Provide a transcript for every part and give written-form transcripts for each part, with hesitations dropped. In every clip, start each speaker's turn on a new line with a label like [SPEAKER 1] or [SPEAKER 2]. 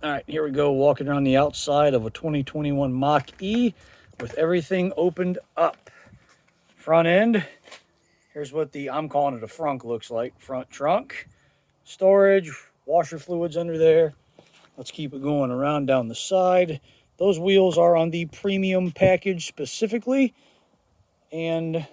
[SPEAKER 1] All right, here we go, walking around the outside of a 2021 Mach-E with everything opened up. Front end, here's what I'm calling it a frunk looks like. Front trunk, storage, washer fluids under there. Let's keep it going around down the side. Those wheels are on the premium package specifically. And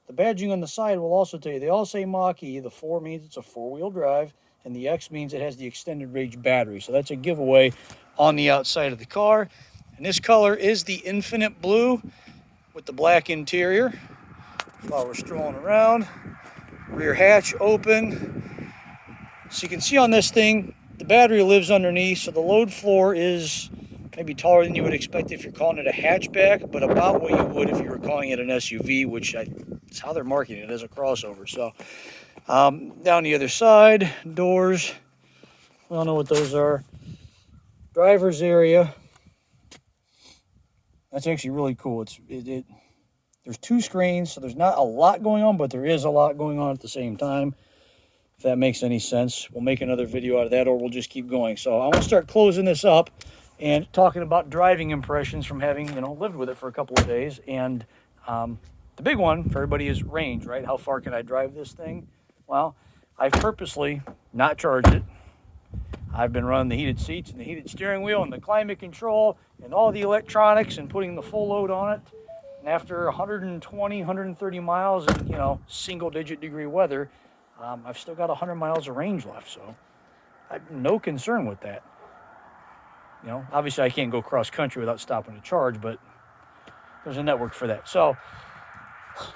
[SPEAKER 1] the badging on the side will also tell you, they all say Mach-E. The 4 means it's a 4-wheel drive, and the X means it has the extended range battery. So that's a giveaway on the outside of the car. And this color is the infinite blue with the black interior. While we're strolling around, rear hatch open. So you can see on this thing, the battery lives underneath, so the load floor is maybe taller than you would expect if you're calling it a hatchback, but about what you would if you were calling it an SUV, which is how they're marketing it as a crossover. So down the other side, doors, I don't know what those are. Driver's area. That's actually really cool. There's 2 screens, so there's not a lot going on, but there is a lot going on at the same time. If that makes any sense, we'll make another video out of that, or we'll just keep going. So I want to start closing this up and talking about driving impressions from having, lived with it for a couple of days. And the big one for everybody is range, right? How far can I drive this thing? Well, I've purposely not charged it. I've been running the heated seats and the heated steering wheel and the climate control and all the electronics and putting the full load on it. And after 120, 130 miles in, single-digit degree weather, I've still got 100 miles of range left, so I have no concern with that. Obviously I can't go cross-country without stopping to charge, but there's a network for that. So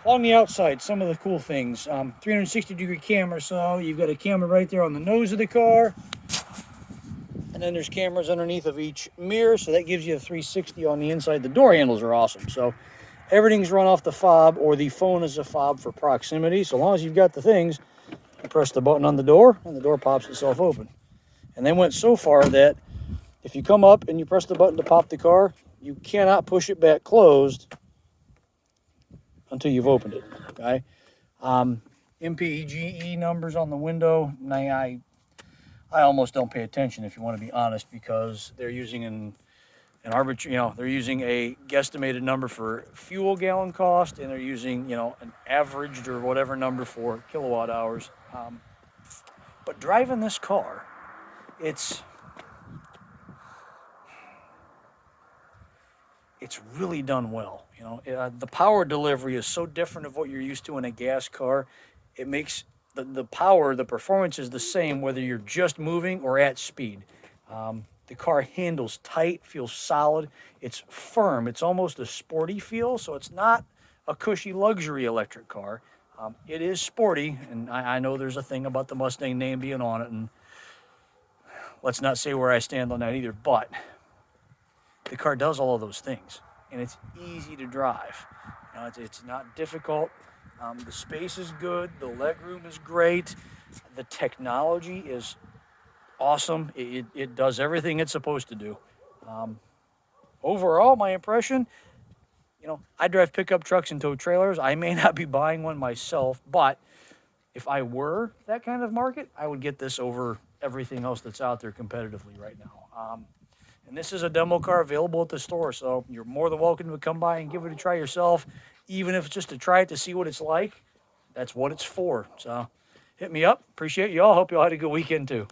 [SPEAKER 1] on the outside, some of the cool things, 360-degree camera, so you've got a camera right there on the nose of the car, and then there's cameras underneath of each mirror, so that gives you a 360 on the inside. The door handles are awesome, so everything's run off the fob, or the phone is a fob for proximity. So long as you've got the things, you press the button on the door, and the door pops itself open. And they went so far that if you come up and you press the button to pop the car, you cannot push it back closed until you've opened it, okay? MPEGE numbers on the window, I almost don't pay attention, if you want to be honest, because they're using an arbitrary, they're using a guesstimated number for fuel gallon cost, and they're using, an averaged or whatever number for kilowatt hours. But driving this car, it's really done well. The power delivery is so different of what you're used to in a gas car. It makes the power, the performance is the same whether you're just moving or at speed. The car handles tight, feels solid. It's firm. It's almost a sporty feel, so it's not a cushy luxury electric car. It is sporty, and I know there's a thing about the Mustang name being on it, and let's not say where I stand on that either, but the car does all of those things, and it's easy to drive. It's not difficult. The space is good. The legroom is great. The technology is awesome. It does everything it's supposed to do. Overall, my impression, I drive pickup trucks and tow trailers. I may not be buying one myself, but if I were that kind of market, I would get this over everything else that's out there competitively right now. And this is a demo car available at the store, so you're more than welcome to come by and give it a try yourself, even if it's just to try it to see what it's like. That's what it's for. So hit me up. Appreciate you all. Hope you all had a good weekend too.